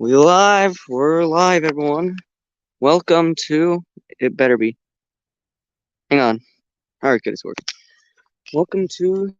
We're live, everyone. Welcome to, it better be. Hang on. Alright, good, it's working. Welcome to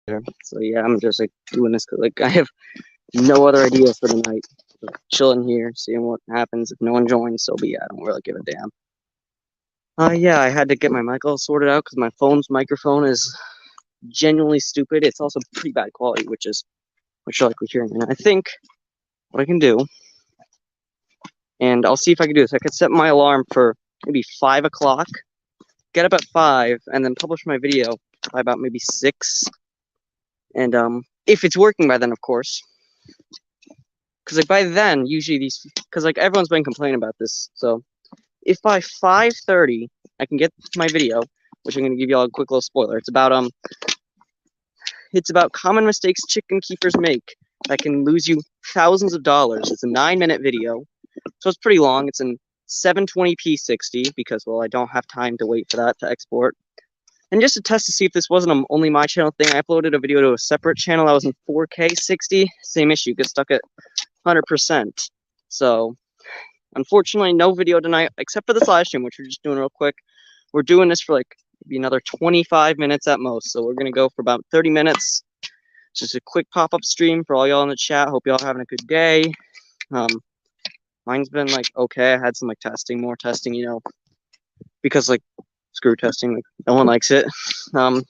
there. So yeah, I'm just like doing this 'cause like I have no other ideas for the night. So, chilling here, seeing what happens. If no one joins, so be it. I don't really give a damn. Yeah, I had to get my mic all sorted out because my phone's microphone is genuinely stupid. It's also pretty bad quality, which you're likely hearing. And I think what I can do, and I'll see if I can do this. I could set my alarm for maybe 5 o'clock, get up at 5, and then publish my video by about maybe 6. And if it's working by then, of course, because like by then, usually because like everyone's been complaining about this. So if by 5:30 I can get my video, which I'm gonna give you all a quick little spoiler. It's about common mistakes chicken keepers make that can lose you thousands of dollars. It's a 9-minute video, so it's pretty long. It's in 720p 60 because well I don't have time to wait for that to export. And just to test to see if this wasn't only my channel thing, I uploaded a video to a separate channel that was in 4K 60. Same issue, gets stuck at 100%. So, unfortunately, no video tonight, except for this live stream, which we're just doing real quick. We're doing this for like maybe another 25 minutes at most. So we're going to go for about 30 minutes. Just a quick pop-up stream for all y'all in the chat. Hope y'all having a good day. Mine's been like okay. I had some like more testing, you know, because like screw testing, like no one likes it.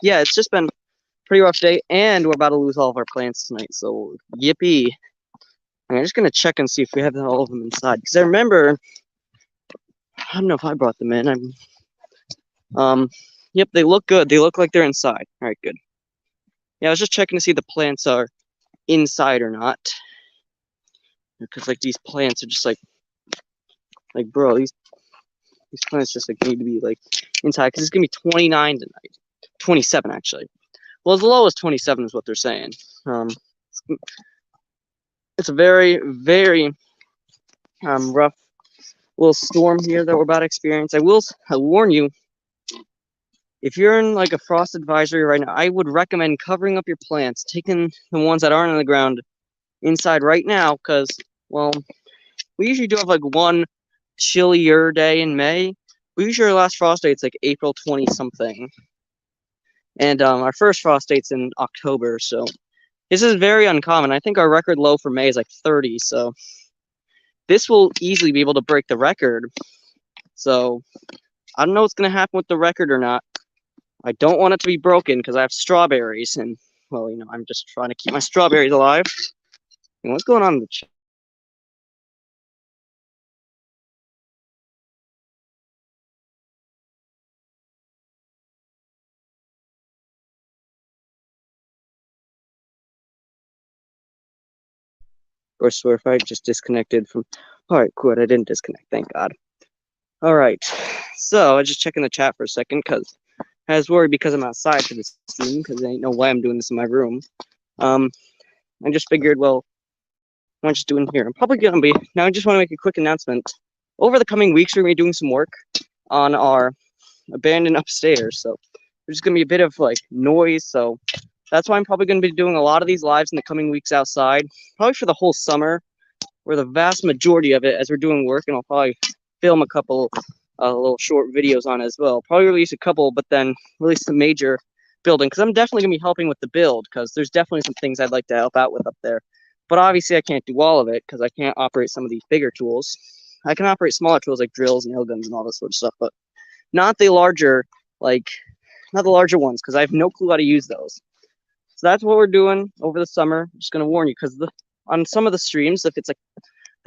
Yeah, it's just been a pretty rough day, and we're about to lose all of our plants tonight, so yippee. I'm just gonna check and see if we have all of them inside, because I remember, I don't know if I brought them in. Yep, they look good. They look like they're inside. All right, good. Yeah, I was just checking to see if the plants are inside or not, because like these plants are just like bro, These plants just like need to be like inside because it's gonna be 29 tonight. 27 actually. Well, as low as 27 is what they're saying. It's a very, very rough little storm here that we're about to experience. I warn you, if you're in like a frost advisory right now, I would recommend covering up your plants, taking the ones that aren't on the ground inside right now, because, well, we usually do have like one chillier day in May. We usually our last frost date's like April 20 something. And our first frost date's in October, so this is very uncommon. I think our record low for May is like 30, so this will easily be able to break the record. So I don't know what's going to happen with the record or not. I don't want it to be broken because I have strawberries, and, well, you know, I'm just trying to keep my strawberries alive. And what's going on in the chat? Or swear if I just disconnected from... Alright, good, I didn't disconnect, thank God. Alright, so I just checking the chat for a second, because I was worried because I'm outside for this stream, because I ain't no way I'm doing this in my room. I just figured, well, I'm just doing here. I'm probably gonna be... Now I just want to make a quick announcement. Over the coming weeks, we're gonna be doing some work on our abandoned upstairs, so there's gonna be a bit of, like, noise, so... That's why I'm probably going to be doing a lot of these lives in the coming weeks outside, probably for the whole summer, or the vast majority of it as we're doing work, and I'll probably film a couple little short videos on it as well. Probably release a couple, but then release the major building, because I'm definitely going to be helping with the build, because there's definitely some things I'd like to help out with up there. But obviously I can't do all of it, because I can't operate some of these bigger tools. I can operate smaller tools like drills, nail guns, and all this sort of stuff, but not the larger, not the larger ones, because I have no clue how to use those. So that's what we're doing over the summer. I'm just going to warn you, because on some of the streams, if it's like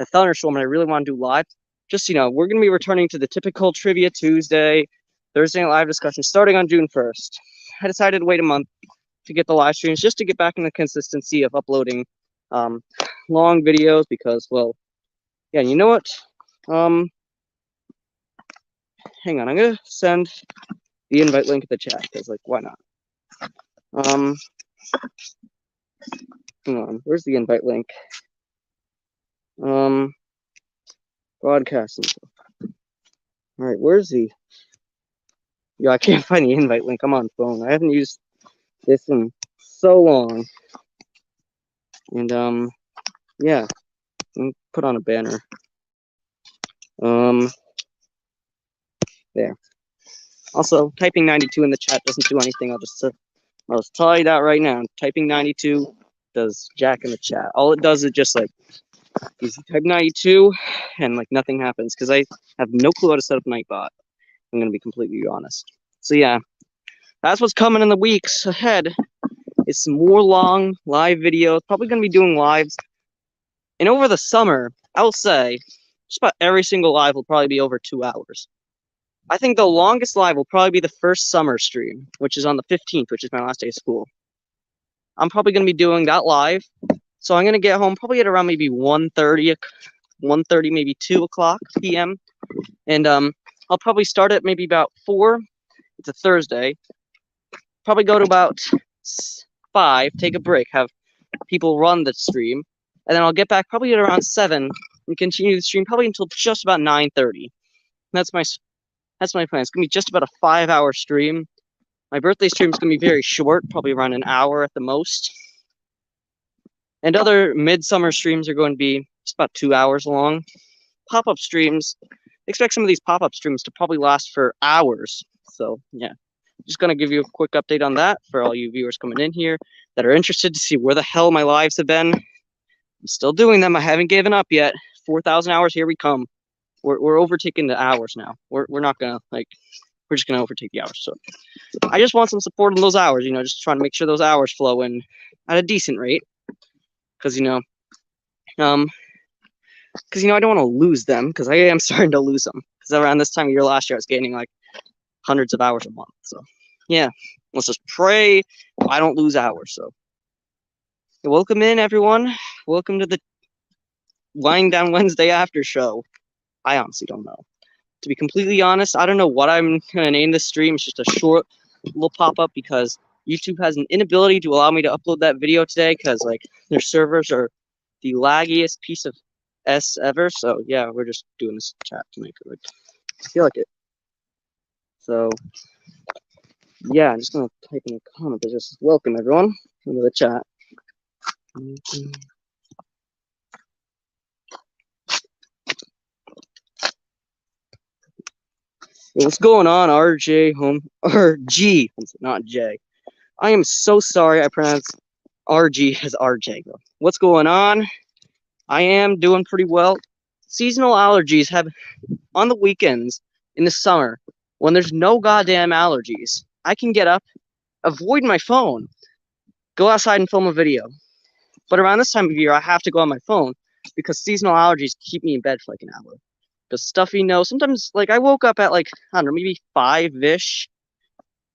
a thunderstorm and I really want to do live, just, you know, we're going to be returning to the typical Trivia Tuesday, Thursday night live discussion starting on June 1st. I decided to wait a month to get the live streams just to get back in the consistency of uploading long videos because, well, yeah, you know what? Hang on, I'm going to send the invite link in the chat because, like, why not? Hang on, where's the invite link? Broadcasting. All right, where's the... Yeah, I can't find the invite link. I'm on phone. I haven't used this in so long. And, yeah. Put on a banner. There. Also, typing 92 in the chat doesn't do anything. I'll just tell you that right now. Typing 92 does jack in the chat. All it does is just, like, you type 92 and, like, nothing happens because I have no clue how to set up Nightbot. I'm going to be completely honest. So, yeah, that's what's coming in the weeks ahead. It's some more long live videos. Probably going to be doing lives. And over the summer, I will say, just about every single live will probably be over 2 hours. I think the longest live will probably be the first summer stream, which is on the 15th, which is my last day of school. I'm probably going to be doing that live. So I'm going to get home probably at around maybe 1:30, maybe 2 o'clock p.m. And I'll probably start at maybe about 4. It's a Thursday. Probably go to about 5, take a break, have people run the stream. And then I'll get back probably at around 7 and continue the stream probably until just about 9:30. That's my plan. It's going to be just about a 5-hour stream. My birthday stream is going to be very short, probably around an hour at the most. And other midsummer streams are going to be just about 2 hours long. Pop-up streams, expect some of these pop-up streams to probably last for hours. So, yeah, just going to give you a quick update on that for all you viewers coming in here that are interested to see where the hell my lives have been. I'm still doing them. I haven't given up yet. 4,000 hours, here we come. We're overtaking the hours now. We're not going to, like, we're just going to overtake the hours. So I just want some support on those hours, you know, just trying to make sure those hours flow in at a decent rate. Because, you know, I don't want to lose them, because I am starting to lose them. Because around this time of year last year, I was gaining, like, hundreds of hours a month. So, yeah, let's just pray I don't lose hours. So, welcome in, everyone. Welcome to the Lying Down Wednesday after show. I honestly don't know. To be completely honest, I don't know what I'm gonna name this stream. It's just a short little pop-up because YouTube has an inability to allow me to upload that video today because like their servers are the laggiest piece of S ever. So yeah, we're just doing this chat to make it like feel like it. So yeah, I'm just gonna type in a comment that just welcome everyone into the chat. Hey, what's going on, RJ home or G, not J. I am so sorry I pronounced RG as RJ. Bro. What's going on? I am doing pretty well. Seasonal allergies have on the weekends in the summer when there's no goddamn allergies. I can get up, avoid my phone, go outside and film a video. But around this time of year, I have to go on my phone because seasonal allergies keep me in bed for like an hour. The stuffy nose. Sometimes, like, I woke up at like, I don't know, maybe 5-ish.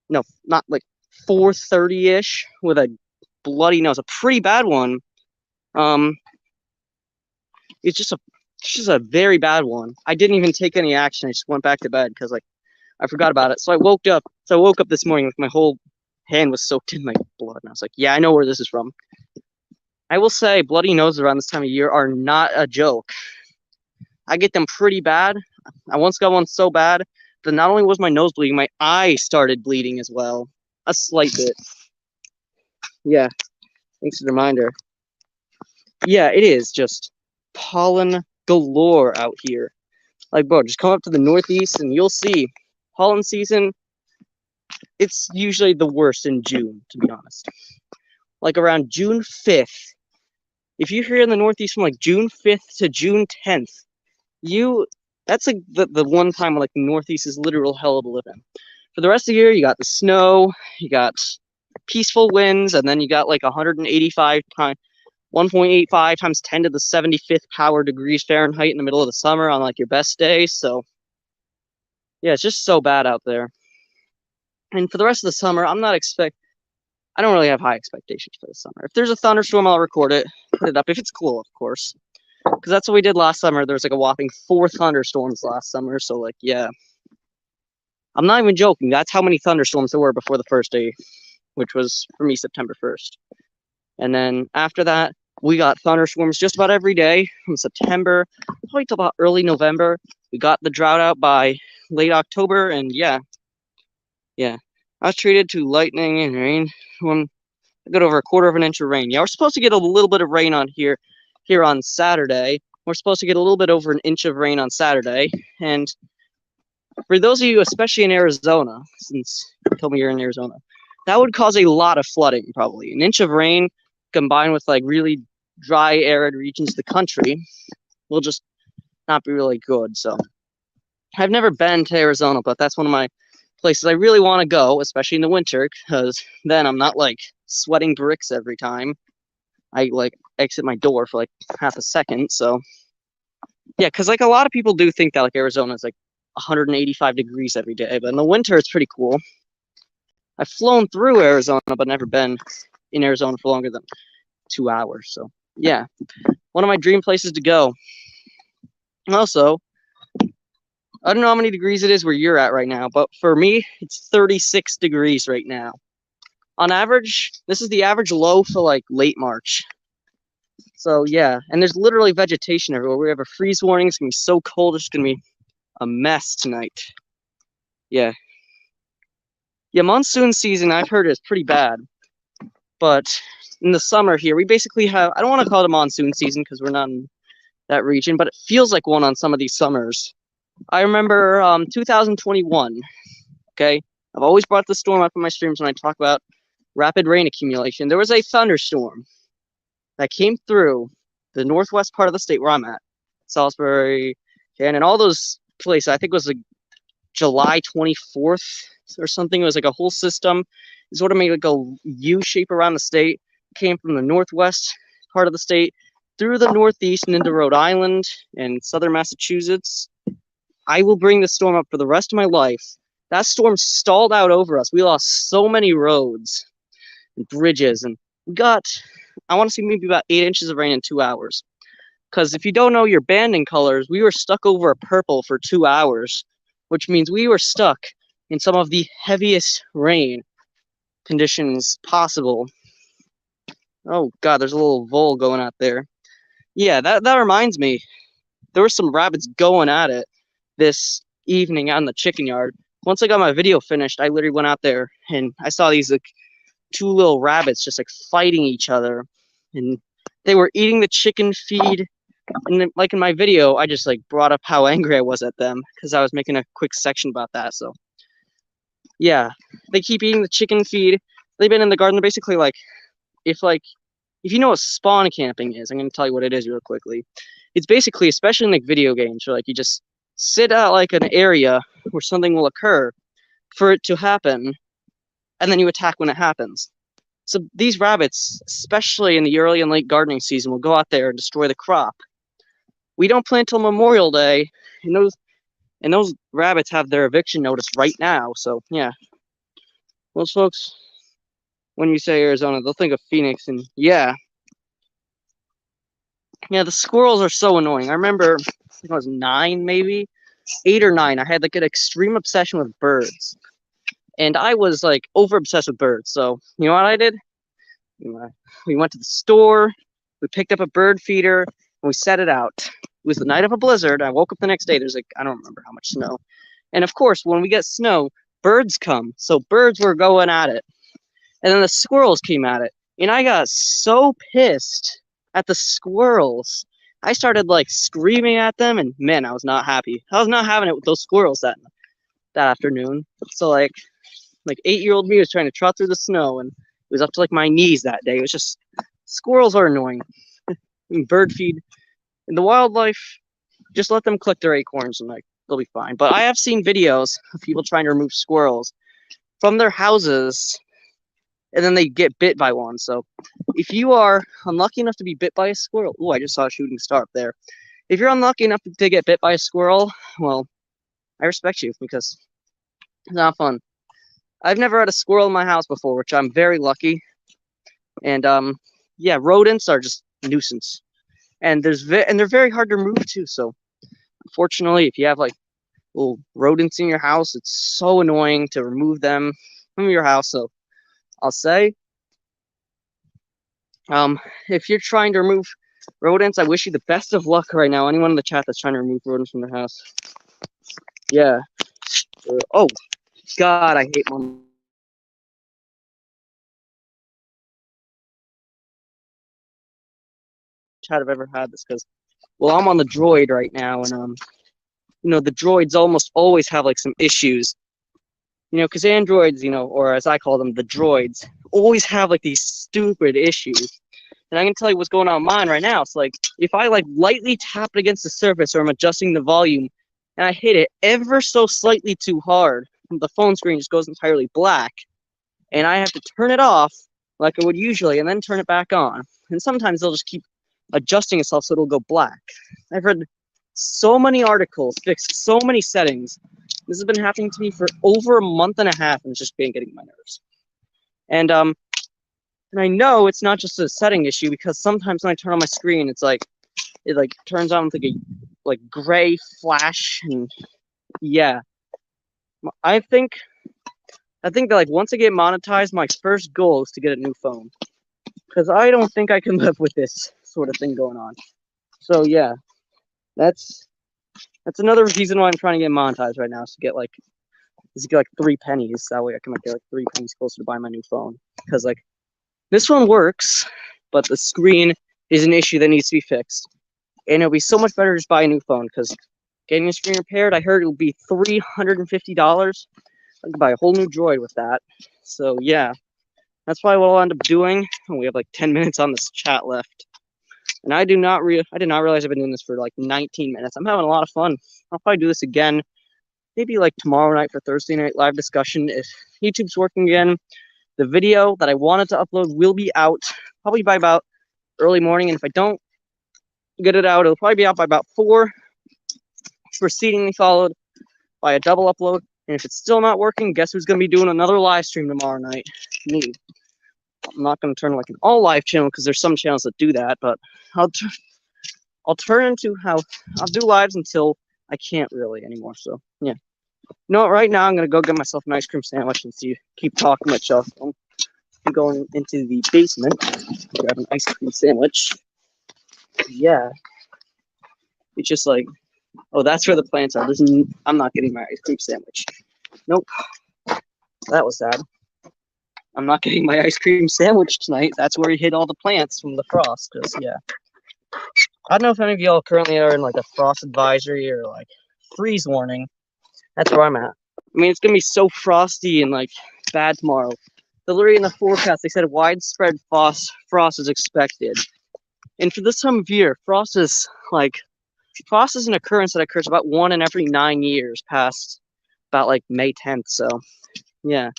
No, not like 4:30-ish with a bloody nose, a pretty bad one. It's just a very bad one. I didn't even take any action. I just went back to bed because like I forgot about it. So I woke up this morning with my whole hand was soaked in like blood, and I was like, yeah, I know where this is from. I will say bloody noses around this time of year are not a joke. I get them pretty bad. I once got one so bad that not only was my nose bleeding, my eye started bleeding as well. A slight bit. Yeah. Thanks for the reminder. Yeah, it is just pollen galore out here. Like, bro, just come up to the Northeast and you'll see pollen season. It's usually the worst in June, to be honest. Like around June 5th. If you're here in the Northeast from like June 5th to June 10th, that's like the one time when like the Northeast is literal hell to live in. For the rest of the year, you got the snow, you got peaceful winds, and then you got like 1.85 times 10 to the 75th power degrees Fahrenheit in the middle of the summer on like your best day. So yeah, it's just so bad out there. And for the rest of the summer, I don't really have high expectations for the summer. If there's a thunderstorm, I'll record it, put it up if it's cool, of course. Because that's what we did last summer. There was like a whopping 4 thunderstorms last summer. So like, yeah. I'm not even joking. That's how many thunderstorms there were before the first day, which was, for me, September 1st. And then after that, we got thunderstorms just about every day from September, probably till about early November. We got the drought out by late October, and yeah. I was treated to lightning and rain. I got over 1/4 of an inch of rain. Yeah, we're supposed to get a little bit of rain on here on Saturday. We're supposed to get a little bit over an inch of rain on Saturday. And for those of you, especially in Arizona, since you told me you're in Arizona, that would cause a lot of flooding, probably. An inch of rain combined with like really dry, arid regions of the country will just not be really good. So I've never been to Arizona, but that's one of my places I really want to go, especially in the winter, because then I'm not like sweating bricks every time I like exit my door for like half a second. So yeah, because like a lot of people do think that like Arizona is like 185 degrees every day, but in the winter it's pretty cool. I've flown through Arizona, but never been in Arizona for longer than 2 hours. So yeah, one of my dream places to go. Also, I don't know how many degrees it is where you're at right now, but for me, it's 36 degrees right now. On average, this is the average low for like late March. So yeah, and there's literally vegetation everywhere. We have a freeze warning. It's gonna be so cold. It's gonna be a mess tonight. Yeah. Yeah, monsoon season, I've heard, is pretty bad. But in the summer here, we basically have, I don't want to call it a monsoon season because we're not in that region, but it feels like one on some of these summers. I remember 2021, okay? I've always brought the storm up in my streams when I talk about rapid rain accumulation. There was a thunderstorm that came through the northwest part of the state where I'm at, Salisbury, and all those places. I think it was like July 24th or something. It was like a whole system. It sort of made like a U shape around the state. It came from the northwest part of the state through the northeast and into Rhode Island and southern Massachusetts. I will bring the storm up for the rest of my life. That storm stalled out over us. We lost so many roads and bridges, and we got, I want to say maybe about 8 inches of rain in 2 hours. Because if you don't know your banding colors, we were stuck over a purple for 2 hours which means we were stuck in some of the heaviest rain conditions possible. Oh god, there's a little vole going out there. Yeah, that reminds me. There were some rabbits going at it this evening out in the chicken yard. Once I got my video finished, I literally went out there and I saw these like two little rabbits just like fighting each other, and they were eating the chicken feed. And then, like in my video, I just like brought up how angry I was at them because I was making a quick section about that. So yeah, they keep eating the chicken feed. They've been in the garden. They're basically like if you know what spawn camping is, I'm going to tell you what it is real quickly. It's basically, especially in like video games, where like you just sit at like an area where something will occur for it to happen, and then you attack when it happens. So these rabbits, especially in the early and late gardening season, will go out there and destroy the crop. We don't plant till Memorial Day, and those rabbits have their eviction notice right now. So yeah, most folks, when you say Arizona, they'll think of Phoenix, and yeah, the squirrels are so annoying. I remember, I think I was 9, maybe 8 or 9. I had like an extreme obsession with birds, and I was like over obsessed with birds. So you know what I did? We went to the store, we picked up a bird feeder, and we set it out. It was the night of a blizzard. I woke up the next day. There's like, I don't remember how much snow. And of course, when we get snow, birds come. So birds were going at it. And then the squirrels came at it. And I got so pissed at the squirrels. I started like screaming at them, and man, I was not happy. I was not having it with those squirrels that afternoon. So like 8-year-old me was trying to trot through the snow, and it was up to like my knees that day. It was just, squirrels are annoying. And bird feed. In the wildlife, just let them collect their acorns and like they'll be fine. But I have seen videos of people trying to remove squirrels from their houses, and then they get bit by one. So if you are unlucky enough to be bit by a squirrel, oh, I just saw a shooting star up there. If you're unlucky enough to get bit by a squirrel, well, I respect you because it's not fun. I've never had a squirrel in my house before, which I'm very lucky. And yeah, rodents are just a nuisance. And they're very hard to remove too. So unfortunately, if you have like little rodents in your house, it's so annoying to remove them from your house. So I'll say, if you're trying to remove rodents, I wish you the best of luck right now. Anyone in the chat that's trying to remove rodents from their house. Yeah. Oh, God, I hate one. Chat I've ever had this because, well, I'm on the droid right now, and the droids almost always have like some issues, because androids, or as I call them, the droids, always have like these stupid issues. And I can tell you what's going on in mine right now. It's like if I like lightly tap it against the surface, or I'm adjusting the volume, and I hit it ever so slightly too hard, the phone screen just goes entirely black, and I have to turn it off like I would usually, and then turn it back on. And sometimes they'll just keep adjusting itself so it'll go black. I've read so many articles, fixed so many settings. This has been happening to me for over a month and a half, and it's just been getting my nerves. And I know it's not just a setting issue, because sometimes when I turn on my screen, it turns on with like a gray flash, and yeah. I think that like once I get monetized, my first goal is to get a new phone, because I don't think I can live with this sort of thing going on. So yeah, that's another reason why I'm trying to get monetized right now, is to get like 3 pennies. That way I can get like 3 pennies closer to buying my new phone, because like this one works, but the screen is an issue that needs to be fixed, and it'll be so much better to just buy a new phone, because getting a screen repaired, I heard it'll be $350. I could buy a whole new droid with that. So yeah, that's probably what I'll end up doing. We have like 10 minutes on this chat left, and I did not realize I've been doing this for like 19 minutes. I'm having a lot of fun. I'll probably do this again, maybe like tomorrow night for Thursday night live discussion if YouTube's working again. The video that I wanted to upload will be out probably by about early morning, and if I don't get it out, it'll probably be out by about 4, precedingly followed by a double upload. And if it's still not working, guess who's going to be doing another live stream tomorrow night? Me. I'm not going to turn like an all live channel, because there's some channels that do that, but I'll turn into how I'll do lives until I can't really anymore. So yeah, You know what? Right now, I'm gonna go get myself an ice cream sandwich and see. Keep talking myself. I'm going into the basement to grab an ice cream sandwich. Yeah, it's just like, oh, that's where the plants are. I'm not getting my ice cream sandwich. Nope, that was sad. I'm not getting my ice cream sandwich tonight. That's where he hid all the plants from the frost. Cause yeah, I don't know if any of y'all currently are in like a frost advisory or like freeze warning. That's where I'm at. I mean, it's gonna be so frosty and like bad tomorrow. Literally in the forecast, they said widespread frost is expected. And for this time of year, frost is an occurrence that occurs about 1 in every 9 years past about like May 10th. So yeah,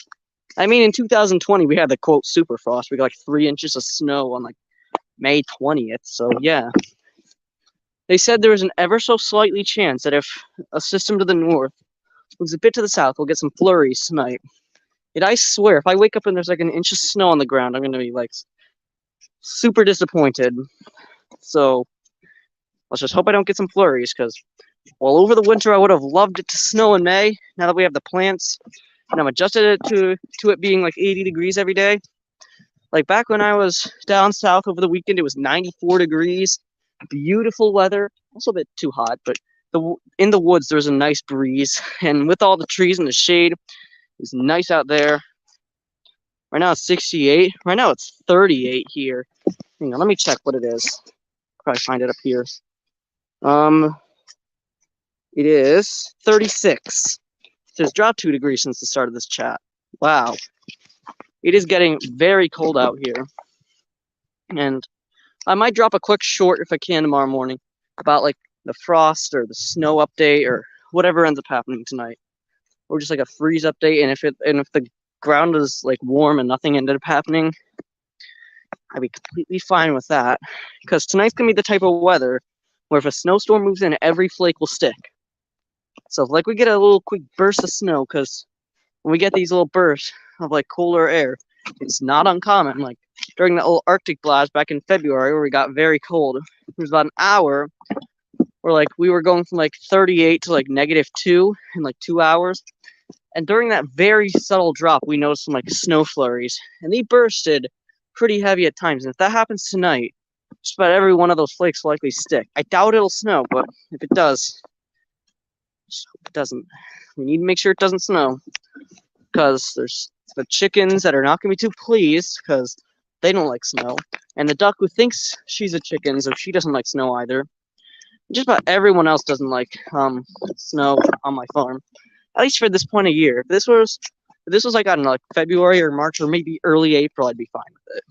I mean in 2020 we had the quote super frost. We got like 3 inches of snow on like May 20th. So yeah, they said there was an ever so slightly chance that if a system to the north moves a bit to the south, we'll get some flurries tonight. And I swear, if I wake up and there's like an inch of snow on the ground, I'm gonna be like super disappointed. So let's just hope I don't get some flurries, because well, over the winter I would have loved it to snow in May. Now that we have the plants, and I'm adjusted it to it being like 80 degrees every day. Like back when I was down south over the weekend, it was 94 degrees, beautiful weather. Also a bit too hot, but in the woods there was a nice breeze, and with all the trees in the shade, it was nice out there. Right now it's 68. Right now it's 38 here. Hang on, let me check what it is. Probably find it up here. It is 36. So it's dropped 2 degrees since the start of this chat. Wow. It is getting very cold out here. And I might drop a quick short if I can tomorrow morning about like the frost or the snow update or whatever ends up happening tonight. Or just like a freeze update, and if the ground is like warm and nothing ended up happening, I'd be completely fine with that. Because tonight's gonna be the type of weather where if a snowstorm moves in, every flake will stick. So if like we get a little quick burst of snow, because when we get these little bursts of like cooler air, it's not uncommon. Like during the old Arctic blast back in February where we got very cold, it was about an hour where like we were going from like 38 to like -2 in like 2 hours. And during that very subtle drop, we noticed some like snow flurries, and they bursted pretty heavy at times. And if that happens tonight, just about every one of those flakes will likely stick. I doubt it'll snow, but if it does, just hope it doesn't. We need to make sure it doesn't snow, because there's the chickens that are not going to be too pleased because they don't like snow, and the duck who thinks she's a chicken, so she doesn't like snow either. Just about everyone else doesn't like snow on my farm, at least for this point of year. If this was like, I don't know, like February or March or maybe early April, I'd be fine with it.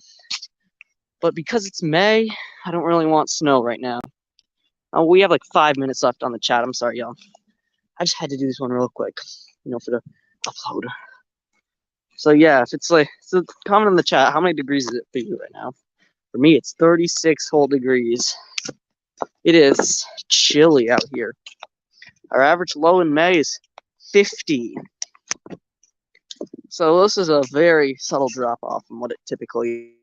But because it's May, I don't really want snow right now. We have like 5 minutes left on the chat. I'm sorry, y'all. I just had to do this one real quick, for the upload. So yeah, if it's like, so comment in the chat, how many degrees is it for you right now? For me, it's 36 whole degrees. It is chilly out here. Our average low in May is 50. So this is a very subtle drop off from what it typically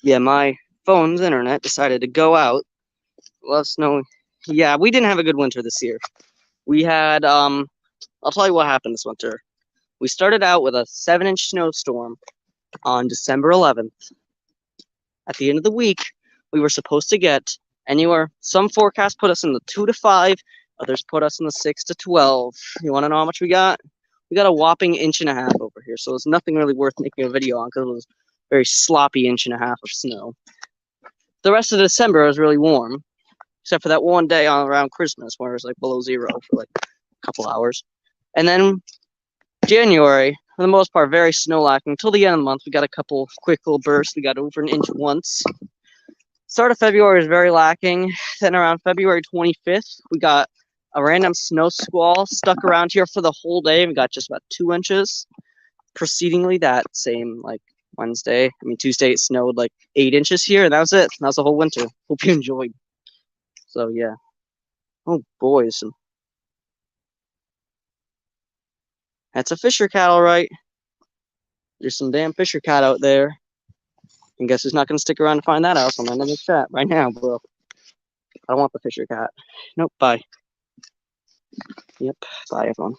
Yeah, my phone's internet decided to go out. Love snow. Yeah, we didn't have a good winter this year. We had, I'll tell you what happened this winter. We started out with a 7-inch snowstorm on December 11th. At the end of the week, we were supposed to get anywhere, some forecasts put us in the 2 to 5, others put us in the 6 to 12. You want to know how much we got? We got a whopping 1.5 inches over here, so it's nothing really worth making a video on because it was a very sloppy 1.5 inches of snow. The rest of December was really warm, except for that one day on around Christmas where it was like below zero for like a couple hours. And then January, for the most part, very snow lacking. Until the end of the month, we got a couple quick little bursts. We got over 1 inch once. Start of February was very lacking. Then around February 25th, we got a random snow squall stuck around here for the whole day. We got just about 2 inches. Precedingly, that same like Tuesday, it snowed like 8 inches here, and that was it. That was the whole winter. Hope you enjoyed. So yeah. Oh boys. That's a fisher cat, all right. There's some damn fisher cat out there. And guess who's not going to stick around to find that out? So I'm in the chat right now, bro. I don't want the fisher cat. Nope, bye. Yep, bye everyone.